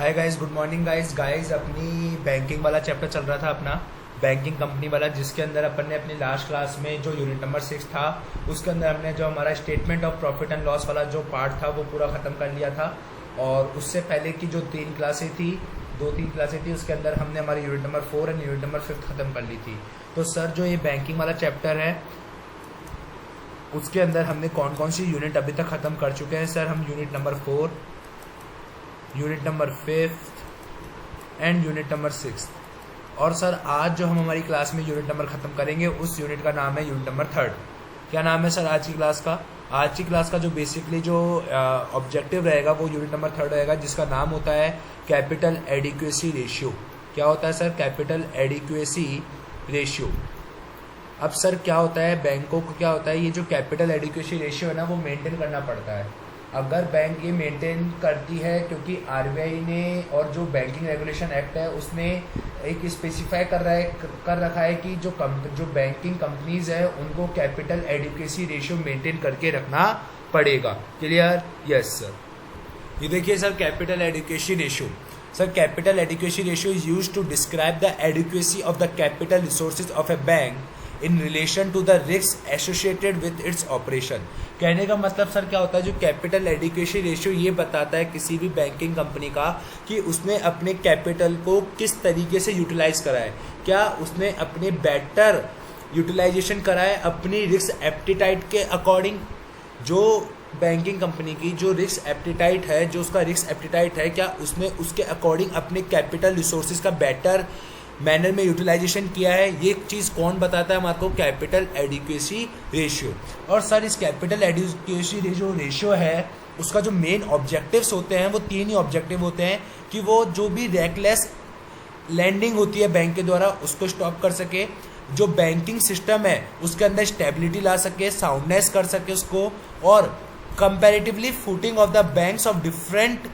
Hi guys, good morning guys अपनी banking वाला chapter चल रहा था अपना बैंकिंग कंपनी वाला, जिसके अंदर अपन ने अपनी लास्ट क्लास में जो यूनिट नंबर 6 था उसके अंदर हमने जो हमारा statement of profit and loss वाला जो पार्ट था वो पूरा ख़त्म कर लिया था। और उससे पहले की जो 3 क्लासें थी, 2-3 क्लासें थी, उसके अंदर हमने हमारी unit number 4 and unit number 5 ख़त्म कर ली थी। तो सर जो ये बैंकिंग वाला चैप्टर है उसके अंदर हमने कौन कौन सी यूनिट अभी तक ख़त्म कर चुके हैं सर? हम unit number 4, unit number 5 and unit number 6। और सर आज जो हम हमारी क्लास में यूनिट नंबर ख़त्म करेंगे उस यूनिट का नाम है यूनिट नंबर 3। क्या नाम है सर आज की क्लास का? आज की क्लास का जो बेसिकली जो ऑब्जेक्टिव रहेगा वो यूनिट नंबर 3 रहेगा, जिसका नाम होता है कैपिटल एडिक्वेसी रेशियो। क्या होता है सर? Capital adequacy ratio. अब सर क्या होता है, बैंकों को क्या होता है, ये जो कैपिटल एडिक्वेसी रेशियो है ना वो मेंटेन करना पड़ता है। अगर बैंक ये मेंटेन करती है, क्योंकि आरबीआई ने और जो बैंकिंग रेगुलेशन एक्ट है उसने एक स्पेसिफाई कर रखा है कि जो बैंकिंग कंपनीज है उनको कैपिटल एडिक्वेसी रेशियो मेंटेन करके रखना पड़ेगा। क्लियर? Yes sir. ये देखिए sir, capital adequacy ratio. Sir capital adequacy ratio is used to describe the adequacy of the capital resources of a bank in relation to the risk associated with its operation. कहने का मतलब sir क्या होता है, जो capital adequacy ratio ये बताता है किसी भी बैंकिंग कंपनी का कि उसने अपने कैपिटल को किस तरीके से यूटिलाइज करा है। क्या उसने अपने बेटर यूटिलाइजेशन करा है अपनी रिस्क एप्टीटाइट के अकॉर्डिंग? जो बैंकिंग कंपनी की जो रिस्क एप्टीटाइट है, जो उसका रिस्क एप्टीटाइट है, क्या उसने उसके अकॉर्डिंग अपने कैपिटल रिसोर्सेज का बेटर मैनर में यूटिलाइजेशन किया है? ये चीज़ कौन बताता है हमारे को? Capital adequacy ratio. और सर इस कैपिटल एडिक्वेसी रेशियो है उसका जो मेन ऑब्जेक्टिव्स होते हैं वो 3 ही ऑब्जेक्टिव होते हैं कि वो जो भी रेकलेस लैंडिंग होती है बैंक के द्वारा उसको स्टॉप कर सके, जो बैंकिंग सिस्टम है उसके अंदर स्टेबिलिटी ला सके, साउंडनेस कर सके उसको, और comparatively footing of the banks of different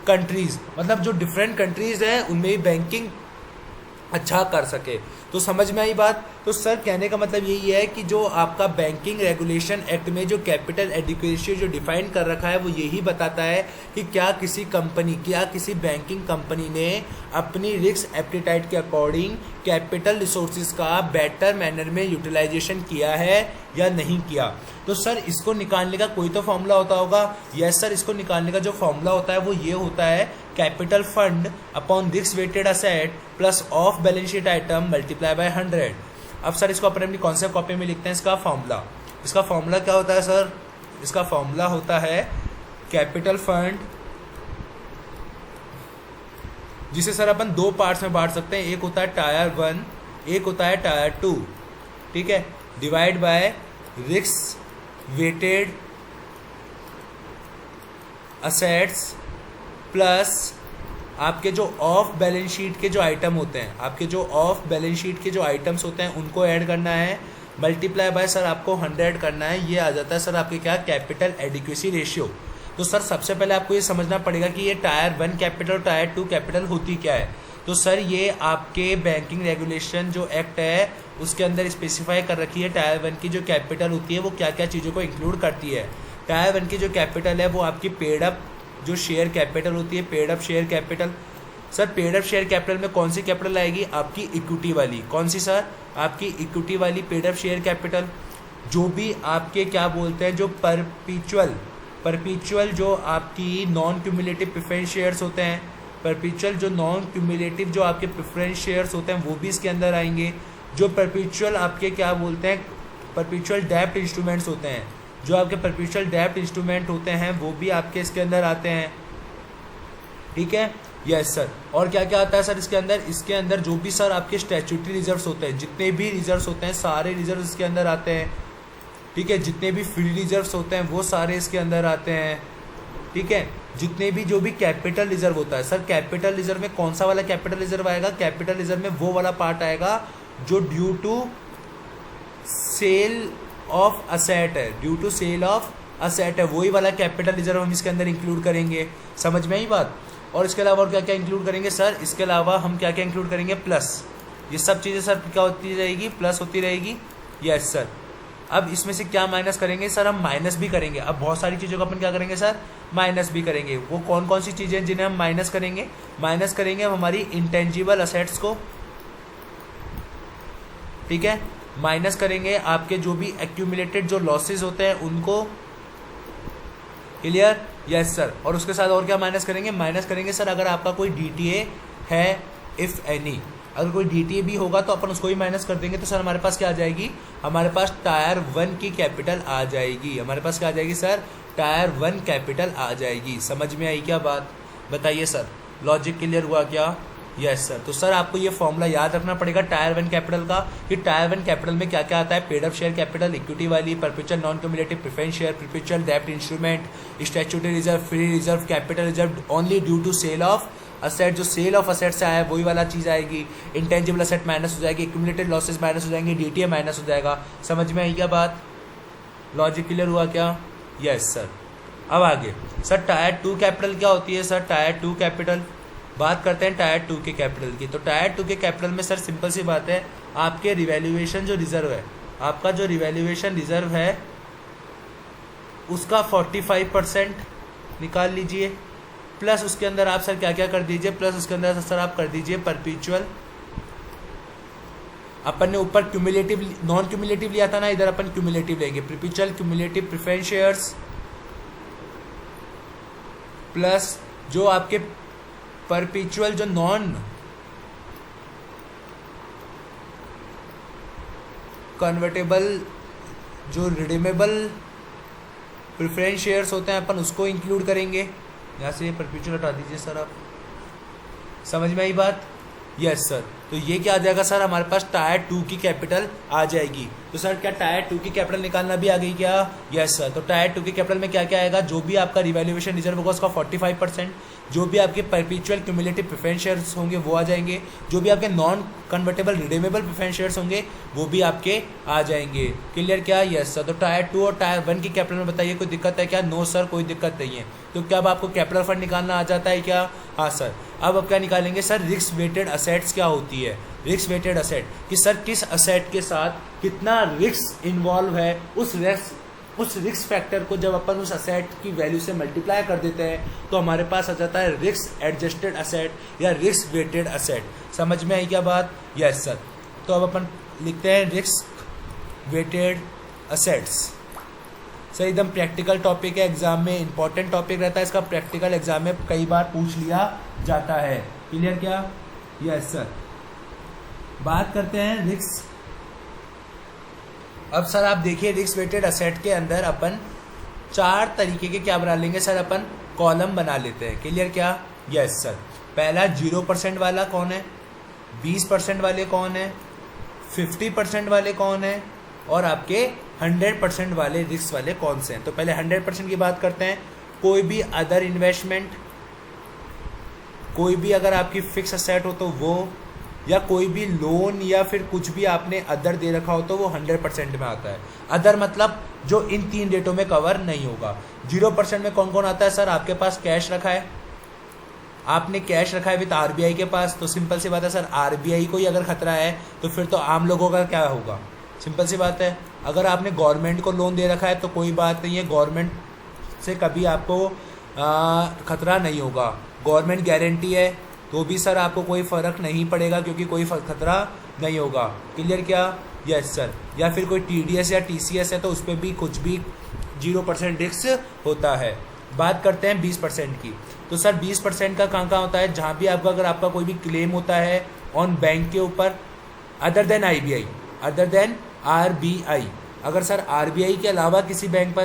countries, मतलब जो डिफरेंट कंट्रीज हैं उनमें भी बैंकिंग अच्छा कर सके। तो समझ में आई बात? तो सर कहने का मतलब यही है कि जो आपका बैंकिंग रेगुलेशन एक्ट में जो कैपिटल एडिक्वेसी जो डिफाइन कर रखा है वो यही बताता है कि क्या किसी बैंकिंग कंपनी ने अपनी रिस्क एप्टीटाइट के अकॉर्डिंग कैपिटल रिसोर्सेज का बेटर मैनर में यूटिलाइजेशन किया है या नहीं किया। तो सर इसको निकालने का कोई तो फॉर्मूला होता होगा। यस सर, इसको निकालने का जो फॉर्मूला होता है वो ये होता है capital fund upon risk weighted asset plus off balance sheet item multiply by 100। अब सर इसको अपने कॉन्सेप्ट कॉपी में लिखते हैं इसका फॉर्मूला क्या होता है सर? इसका फॉर्मूला होता है कैपिटल फंड, जिसे सर अपन 2 पार्ट्स में बांट सकते हैं। एक होता है टायर 1, एक होता है टायर 2, ठीक है, divide by risk weighted assets plus आपके जो ऑफ बैलेंस शीट के जो आइटम होते हैं, आपके जो ऑफ बैलेंस शीट के जो आइटम्स होते हैं उनको ऐड करना है, मल्टीप्लाई बाय सर आपको 100 करना है। ये आ जाता है सर आपके क्या? Capital adequacy ratio. तो सर सबसे पहले आपको ये समझना पड़ेगा कि ये टायर 1 कैपिटल और टायर 2 कैपिटल होती क्या है। तो सर ये आपके बैंकिंग रेगुलेशन जो एक्ट है उसके अंदर स्पेसिफाई कर रखी है टायर 1 की जो कैपिटल होती है वो क्या क्या चीज़ों को इंक्लूड करती है। टायर 1 की जो कैपिटल है वो आपकी पेड अप जो शेयर कैपिटल होती है, paid up share capital. Sir paid up share capital में कौन सी कैपिटल आएगी? आपकी इक्विटी वाली। कौन सी सर? आपकी इक्विटी वाली पेड अप शेयर कैपिटल। जो भी आपके क्या बोलते हैं, जो परपिचुअल जो आपकी नॉन क्यूमुलेटिव प्रेफरेंस शेयर्स होते हैं, परपिचुअल जो नॉन क्यूमुलेटिव जो आपके प्रेफरेंस शेयर्स होते हैं वो भी इसके अंदर आएंगे। जो परपिचुअल आपके क्या बोलते हैं, परपिचुअल डेब्ट इंस्ट्रूमेंट्स होते हैं, जो आपके परपिचुअल डेब्ट इंस्ट्रूमेंट होते हैं वो भी आपके इसके अंदर आते हैं, ठीक है। Yes sir. और क्या क्या आता है सर इसके अंदर? इसके अंदर जो भी सर आपके स्टैट्यूटरी रिजर्व्स होते हैं, जितने भी रिजर्व्स होते हैं सारे रिजर्व्स इसके अंदर आते हैं, ठीक है। जितने भी फ्री रिजर्व्स होते हैं वो सारे इसके अंदर आते हैं, ठीक है। जितने भी जो भी कैपिटल रिजर्व होता है सर, कैपिटल रिजर्व में कौन सा वाला कैपिटल रिजर्व आएगा? कैपिटल रिजर्व में वो वाला पार्ट आएगा जो due to sale of asset है, due to sale of asset है, वही वाला कैपिटल रिजर्व हम इसके अंदर इंक्लूड करेंगे। समझ में आई बात? और इसके अलावा और क्या क्या इंक्लूड करेंगे सर? इसके अलावा हम क्या क्या इंक्लूड करेंगे? प्लस। ये सब चीज़ें सर क्या होती रहेगी? प्लस होती रहेगी। Yes sir. अब इसमें से क्या माइनस करेंगे सर, हम माइनस भी करेंगे। अब बहुत सारी चीज़ों का अपन क्या करेंगे सर, माइनस भी करेंगे। वो कौन कौन सी चीज़ें हैं जिन्हें हम माइनस करेंगे, माइनस करेंगे हम हमारी इंटेंजिबल असेट्स को, ठीक है, माइनस करेंगे आपके जो भी एक्यूमुलेटेड जो लॉसेस होते हैं उनको, क्लियर, यस सर। और उसके साथ और क्या माइनस करेंगे, माइनस करेंगे सर अगर आपका कोई डीटीए है, इफ़ एनी, अगर कोई डीटीए भी होगा तो अपन उसको भी माइनस कर देंगे। तो सर हमारे पास क्या आ जाएगी, हमारे पास टायर 1 की कैपिटल आ जाएगी। हमारे पास क्या आ जाएगी सर, टायर 1 कैपिटल आ जाएगी। समझ में आई क्या बात, बताइए सर, लॉजिक क्लियर हुआ क्या, यस सर। तो सर आपको ये फॉर्मूला याद रखना पड़ेगा टायर 1 कैपिटल का, कि टायर 1 कैपिटल में क्या क्या आता है, paid up share capital, equity वाली, perpetual non cumulative preference share, perpetual डेब्ट instrument, statutory reserve, free reserve, capital reserve only due to sale of asset, जो सेल ऑफ असेट से आया है वही वाला चीज़ आएगी, इंटेंजिबल असेट माइनस हो जाएगी, एक्यूमुलेटेड लॉसेस माइनस हो जाएंगे, डीटीए माइनस हो जाएगा। समझ में आई क्या बात, लॉजिक क्लियर हुआ क्या, यस सर। अब आगे सर टायर 2 कैपिटल क्या होती है सर, टायर 2 कैपिटल, बात करते हैं टायर 2 के कैपिटल की। तो टायर 2 के कैपिटल में सर सिंपल सी बात है, आपके रिवैल्यूएशन जो रिजर्व है, आपका जो रिवैल्यूएशन रिजर्व है उसका 45% निकाल लीजिए, प्लस उसके अंदर आप सर क्या क्या कर दीजिए, प्लस उसके अंदर सर आप कर दीजिए परपेचुअल, अपन ने ऊपर क्यूमुलेटिव नॉन क्यूमुलेटिव लिया था ना, इधर अपन क्यूमुलेटिव लेंगे, perpetual cumulative preference shares, plus जो आपके परपेचुअल जो नॉन कन्वर्टेबल जो रिडीमेबल प्रेफरेंस शेयर्स होते हैं अपन उसको इंक्लूड करेंगे। यहाँ से परपेचुअल हटा दीजिए सर आप, समझ में आई बात, यस सर। तो ये क्या आ जाएगा सर, हमारे पास टायर 2 की कैपिटल आ जाएगी। तो सर क्या टायर 2 की कैपिटल निकालना भी आ गई क्या, यस सर। तो टायर 2 की कैपिटल में क्या क्या आएगा, जो भी आपका रिवैल्यूएशन रिजर्व होगा उसका 45%, जो भी आपके परपेचुअल क्यूमुलेटिव प्रेफरेंस शेयर्स होंगे वो आ जाएंगे, जो भी आपके non convertible redeemable preference shares होंगे वो भी आपके आ जाएंगे। क्लियर क्या, यस सर। तो टायर 2 और टायर 1 की कैपिटल में बताइए कोई दिक्कत है क्या, नो सर कोई दिक्कत नहीं है। तो क्या अब आपको कैपिटल फंड निकालना आ जाता है क्या, हाँ सर। अब क्या निकालेंगे सर, रिस्क वेटेड असेट्स क्या होती है, रिस्क वेटेड असेट, कि सर किस असेट के साथ कितना रिस्क इन्वॉल्व है, उस रिस्क फैक्टर को जब अपन उस असेट की वैल्यू से मल्टीप्लाई कर देते हैं तो हमारे पास आ जाता है रिस्क एडजस्टेड असेट या रिस्क वेटेड असेट। समझ में आई क्या बात, यस सर। तो अब अपन लिखते हैं रिस्क वेटेड असेट्स। सर एकदम प्रैक्टिकल टॉपिक है, एग्जाम में इंपॉर्टेंट टॉपिक रहता है इसका, प्रैक्टिकल एग्जाम में कई बार पूछ लिया जाता है। क्लियर क्या, यस सर। बात करते हैं रिस्क। अब सर आप देखिए रिस्क वेटेड असेट के अंदर अपन 4 तरीके के क्या बना लेंगे सर, अपन कॉलम बना लेते हैं। क्लियर क्या, यस सर। पहला 0% वाला कौन है, 20% वाले कौन है, 50% वाले कौन है, और आपके 100% वाले रिस्क वाले कौन से हैं। तो पहले 100% की बात करते हैं। कोई भी अदर इन्वेस्टमेंट, कोई भी अगर आपकी फिक्स असेट हो तो वो, या कोई भी लोन या फिर कुछ भी आपने अदर दे रखा हो तो वो 100% में आता है। अदर मतलब जो इन 3 डेटों में कवर नहीं होगा। 0% में कौन कौन आता है सर, आपके पास कैश रखा है, आपने कैश रखा है विद आरबीआई के पास, तो सिंपल सी बात है सर आरबीआई को ही अगर खतरा है तो फिर तो आम लोगों का क्या होगा, सिंपल सी बात है। अगर आपने गवर्नमेंट को लोन दे रखा है तो कोई बात नहीं है, गवर्नमेंट से कभी आपको खतरा नहीं होगा। गवर्नमेंट गारंटी है तो भी सर आपको कोई फ़र्क नहीं पड़ेगा क्योंकि कोई खतरा नहीं होगा। क्लियर क्या, यस सर। या फिर कोई टीडीएस या टीसीएस है तो उस पर भी कुछ भी 0% रिस्क होता है। बात करते हैं 20% की। तो सर 20% का कहाँ होता है, जहाँ भी आपका अगर आपका कोई भी क्लेम होता है ऑन बैंक के ऊपर other than IBI, other than RBI, अगर सर आरबीआई के अलावा किसी बैंक पर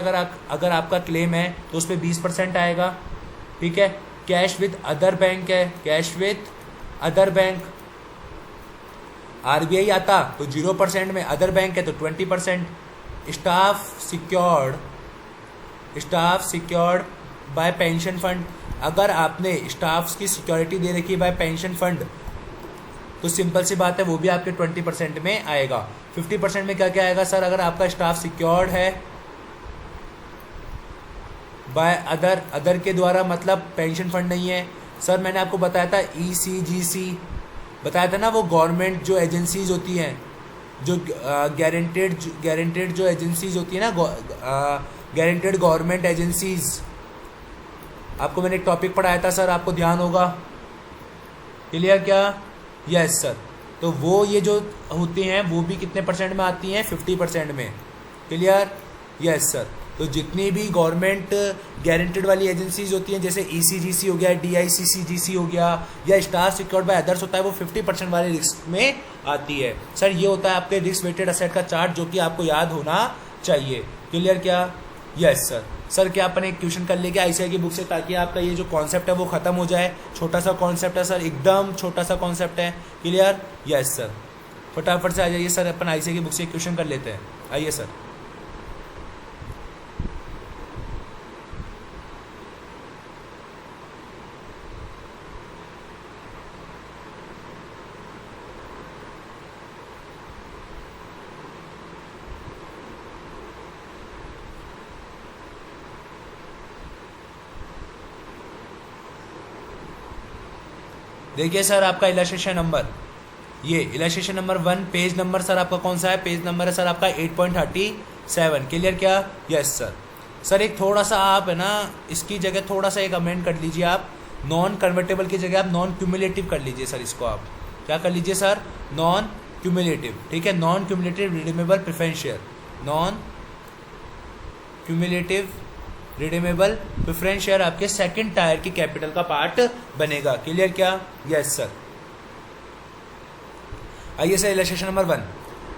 अगर आपका क्लेम है तो उस पर 20% आएगा। ठीक है। कैश विद अदर बैंक है, cash with other bank, RBI आता तो 0% में, अदर बैंक है तो 20%। Staff secured by pension fund, अगर आपने स्टाफ्स की सिक्योरिटी दे रखी है बाय पेंशन फंड तो सिंपल सी बात है वो भी आपके 20% में आएगा। 50% में क्या क्या आएगा सर, अगर आपका स्टाफ सिक्योर्ड है बाय अदर के द्वारा, मतलब पेंशन फंड नहीं है सर। मैंने आपको बताया था ईसीजीसी बताया था ना, वो गवर्नमेंट जो एजेंसीज होती हैं जो गारंटेड जो एजेंसीज होती है ना, गारंटेड गवर्नमेंट एजेंसीज, आपको मैंने एक टॉपिक पढ़ाया था सर, आपको ध्यान होगा। क्लियर क्या? Yes sir. तो वो ये जो होती हैं वो भी कितने परसेंट में आती हैं? 50% में। क्लियर? Yes sir. तो जितनी भी गवर्नमेंट गारंटेड वाली एजेंसीज होती हैं, जैसे ईसीजीसी हो गया, डीआईसीसीजीसी हो गया, या स्टार सिक्योर्ड बाय अदर्स होता है, वो 50% वाले रिस्क में आती है सर। ये होता है आपके रिस्क वेटेड असेट का चार्ट, जो कि आपको याद होना चाहिए। क्लियर क्या? Yes sir. सर क्या अपन एक क्वेश्चन कर लेंगे आईसीआई की बुक से, ताकि आपका ये जो कॉन्सेप्ट है वो खत्म हो जाए। छोटा सा कॉन्सेप्ट है सर, एकदम छोटा सा कॉन्सेप्ट है। क्लियर? Yes sir. फटाफट से आ जाइए सर, अपन आईसीआई की बुक से एक क्वेश्चन कर लेते हैं। आइए सर। देखिए सर, आपका इलस्ट्रेशन नंबर, ये illustration number 1, page number sir आपका कौन सा है? पेज नंबर है सर आपका 8.37। क्लियर क्या? Yes sir. सर एक थोड़ा सा आप है ना, इसकी जगह थोड़ा सा एक अमेंड कर लीजिए आप, नॉन कन्वर्टेबल की जगह आप नॉन क्यूमुलेटिव कर लीजिए सर। इसको आप क्या कर लीजिए सर? Non cumulative. ठीक है, non cumulative redeemable preference share, non cumulative redeemable preference share आपके सेकंड टायर की कैपिटल का पार्ट बनेगा। क्लियर क्या? Yes sir. आइए सर, इलस्ट्रेशन नंबर 1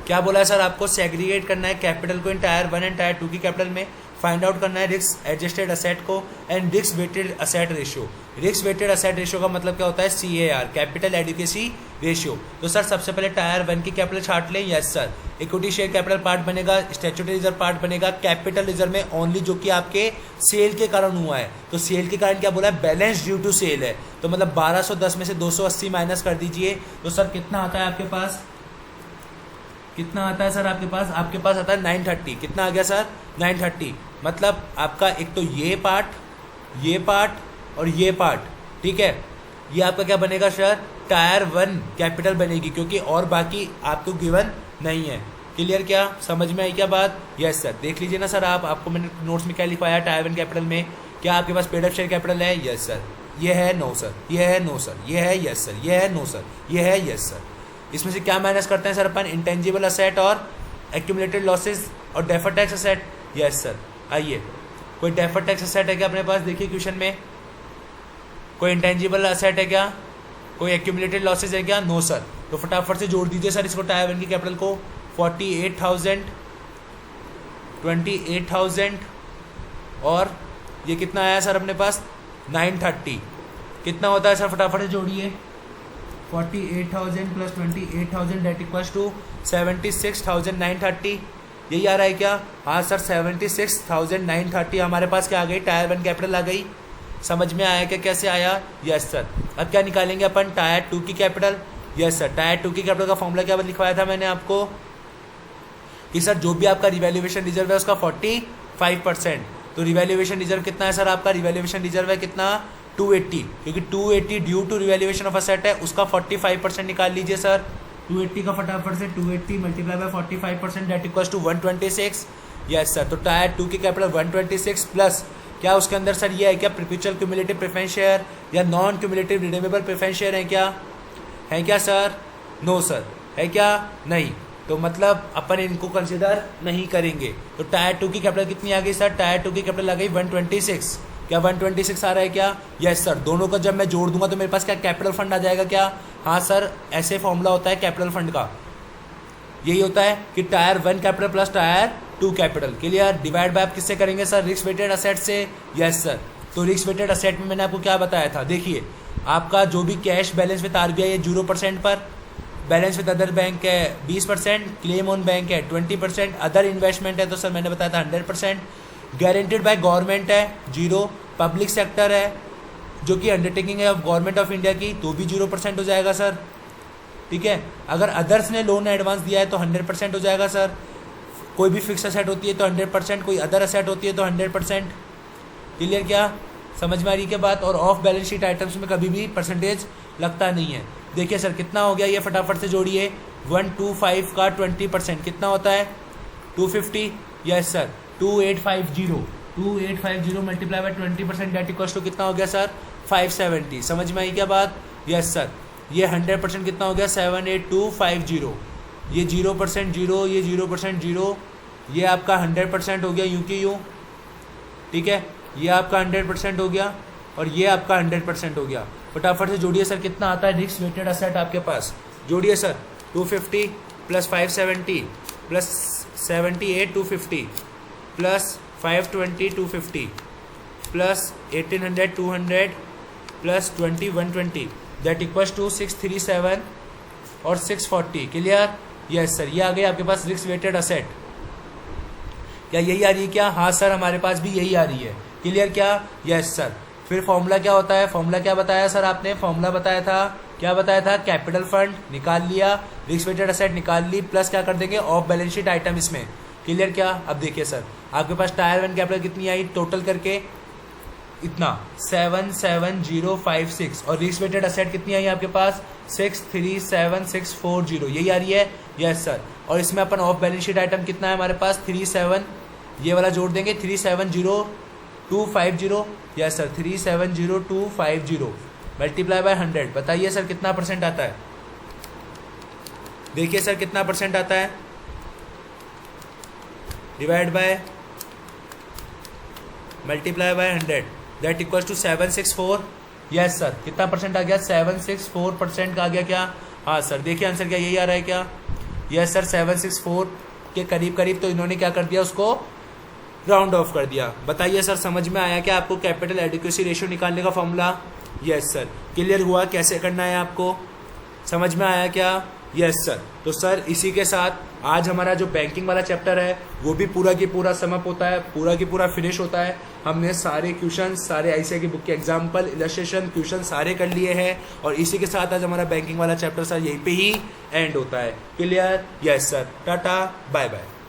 क्या बोला है सर? आपको सेग्रीगेट करना है कैपिटल को इन टायर 1 एंड टायर 2 की कैपिटल में, फाइंड आउट करना है रिस्क एडजस्टेड असेट को and risk weighted asset ratio. Risk weighted asset ratio का मतलब क्या होता है? CAR, capital adequacy ratio. तो सर सबसे पहले टायर 1 की कैपिटल छाट लें। Yes sir. Equity share capital part बनेगा, स्टैट्यूटरी रिजर्व पार्ट बनेगा, कैपिटल रिजर्व में ओनली जो कि आपके सेल के कारण हुआ है। तो सेल के कारण क्या बोला है? बैलेंस ड्यू टू सेल है। तो मतलब 1210 में से 280 माइनस कर दीजिए, तो सर कितना आता है आपके पास? कितना आता है सर आपके पास? आपके पास आता है 930। कितना आ गया सर? 930। मतलब आपका एक तो ये पार्ट और ये पार्ट, ठीक है, ये आपका क्या बनेगा सर? टायर 1 कैपिटल बनेगी, क्योंकि और बाकी आपको गिवन नहीं है। क्लियर क्या? समझ में आई क्या बात? Yes sir. देख लीजिए ना सर, आपको मैंने नोट्स में क्या लिखवाया टायर 1 कैपिटल में? क्या आपके पास पेड अप शेयर कैपिटल है? Yes sir. ये है? No sir. ये है? No sir. ये है? Yes sir. ये है? No sir. ये है? Yes sir. इसमें से क्या माइनस करते हैं सर अपन? इंटेंजिबल असेट और एक्यूमुलेटेड लॉसेस और deferred tax asset. Yes sir. आइए, कोई डेफर्ड टैक्स असेट है क्या अपने पास? देखिए क्वेश्चन में, कोई इंटेंजिबल असेट है क्या? कोई एक्यूमुलेटेड लॉसेस है क्या? No sir. तो फटाफट से जोड़ दीजिए सर इसको, टायर 1 की कैपिटल को। 48,000, 28,000 और ये कितना आया सर अपने पास? 930। कितना होता है सर? फटाफट से जोड़िए। 48,000 प्लस 28,000 डेट इक्वल्स टू 76,930। यही आ रहा है क्या? हाँ सर, 76,930 हमारे पास क्या आ गई? टायर 1 कैपिटल आ गई। समझ में आया क्या कैसे आया? Yes sir. अब क्या निकालेंगे अपन? टायर 2 की कैपिटल। Yes sir. टायर 2 की कैपिटल का फॉर्मूला क्या लिखवाया था मैंने आपको कि सर जो भी आपका रिवैल्यूएशन रिजर्व है उसका 45%। तो रिवैल्यूएशन रिजर्व कितना है सर आपका? रिवैल्यूएशन रिजर्व है कितना? 280, क्योंकि 280 due to revaluation of asset है, उसका 45% निकाल लीजिए सर। 280 का फटाफट से 280 multiply by 45% that equals to 126। Yes sir. तो टायर 2 की कैपिटल 126 प्लस क्या उसके अंदर सर ये है क्या? परपेचुअल क्यूमुलेटिव प्रेफरेंस शेयर या non cumulative redeemable preference share है क्या? है क्या सर? No sir. है क्या? नहीं। तो मतलब अपन इनको कंसिडर नहीं करेंगे। तो टायर 2 की कैपिटल कितनी आ गई सर? टायर 2 की कैपिटल आ गई 126। क्या 126 आ रहा है क्या? Yes sir. दोनों को जब मैं जोड़ दूंगा तो मेरे पास क्या कैपिटल फंड आ जाएगा क्या? हाँ सर, ऐसे फॉर्मूला होता है कैपिटल फंड का। यही होता है कि tyre 1 capital plus tyre 2 capital. Clear? Divide by आप किससे करेंगे सर? रिस्क वेटेड असेट से। Yes sir. तो रिस्क वेटेड असेट में मैंने आपको क्या बताया था? देखिए, आपका जो भी कैश बैलेंस विद RBI है 0% पर, बैलेंस विद अदर बैंक है 20%, क्लेम ऑन बैंक है 20%, अदर इन्वेस्टमेंट है तो सर मैंने बताया था 100%, गारंटेड बाय गवर्नमेंट है 0, पब्लिक सेक्टर है जो कि अंडरटेकिंग है ऑफ गवर्नमेंट ऑफ इंडिया की, तो भी 0% हो जाएगा सर। ठीक है। अगर अदर्स ने लोन एडवांस दिया है तो 100% हो जाएगा सर। कोई भी फिक्स असेट होती है तो 100%, कोई अदर असेट होती है तो 100%। क्लियर क्या? समझ में आ रही क्या बात? और ऑफ बैलेंस शीट आइटम्स में कभी भी परसेंटेज लगता नहीं है। देखिए सर कितना हो गया ये, फटाफट से जोड़िए। 125 का 20% कितना होता है 250। Yes sir 2850 multiply by 20% that equals to कितना हो गया सर 570। समझ में आई क्या बात। यस सर ये 100% कितना हो गया 78250। ये 0% 0, ये 0% 0, ये आपका 100% हो गया यूं की यूं, ठीक है। ये आपका 100% हो गया और ये आपका 100% हो गया। फटाफट से जोड़िए सर कितना आता है रिस्क वेटेड असेट आपके पास। जोड़िए sir 250 plus 570 plus 78 250 plus 520 250 plus 1800 200 plus 20 120 that equals to 637 और 640। क्लियर। यस सर ये आ गया आपके पास रिस्क वेटेड असेट। क्या यही आ रही है क्या। हाँ सर हमारे पास भी यही आ रही है। क्लियर क्या। यस सर फिर फॉर्मूला क्या होता है। फॉर्मूला क्या बताया सर आपने। फॉर्मूला बताया था, क्या बताया था, कैपिटल फंड निकाल लिया, रिस्क वेटेड असेट निकाल ली, प्लस क्या कर देंगे ऑफ बैलेंस शीट आइटम इसमें। क्लियर क्या। अब देखिए सर आपके पास टायर 1 कैपिटल कितनी आई टोटल करके इतना 77056 और रिस्क वेटेड असेट कितनी आई आपके पास 637640। यही आ रही है। यस सर और इसमें अपन ऑफ बैलेंस शीट आइटम कितना है हमारे पास 37, ये वाला जोड़ देंगे 370250। Yes sir 370250 multiply by 100। बताइए सर कितना परसेंट आता है। देखिए सर कितना परसेंट आता है divide by multiply by 100 that equals to 764। Yes sir कितना परसेंट आ गया 764% का आ गया क्या। हाँ सर देखिए आंसर क्या यही आ रहा है क्या। यस सर 764 के करीब करीब। तो इन्होंने क्या कर दिया उसको राउंड ऑफ कर दिया। बताइए सर समझ में आया क्या आपको कैपिटल एडिक्वेसी रेशियो निकालने का फॉर्मूला। यस सर क्लियर हुआ कैसे करना है आपको, समझ में आया क्या। यस सर तो सर इसी के साथ आज हमारा जो बैंकिंग वाला चैप्टर है वो भी पूरा की पूरा समअप होता है, पूरा की पूरा फिनिश होता है। हमने सारे क्वेश्चन, सारे आईसीआई की बुक के एग्जाम्पल, इलस्ट्रेशन, क्वेश्चन सारे कर लिए हैं और इसी के साथ आज हमारा बैंकिंग वाला चैप्टर सर यहीं पे ही एंड होता है। Clear. Yes sir tata bye bye.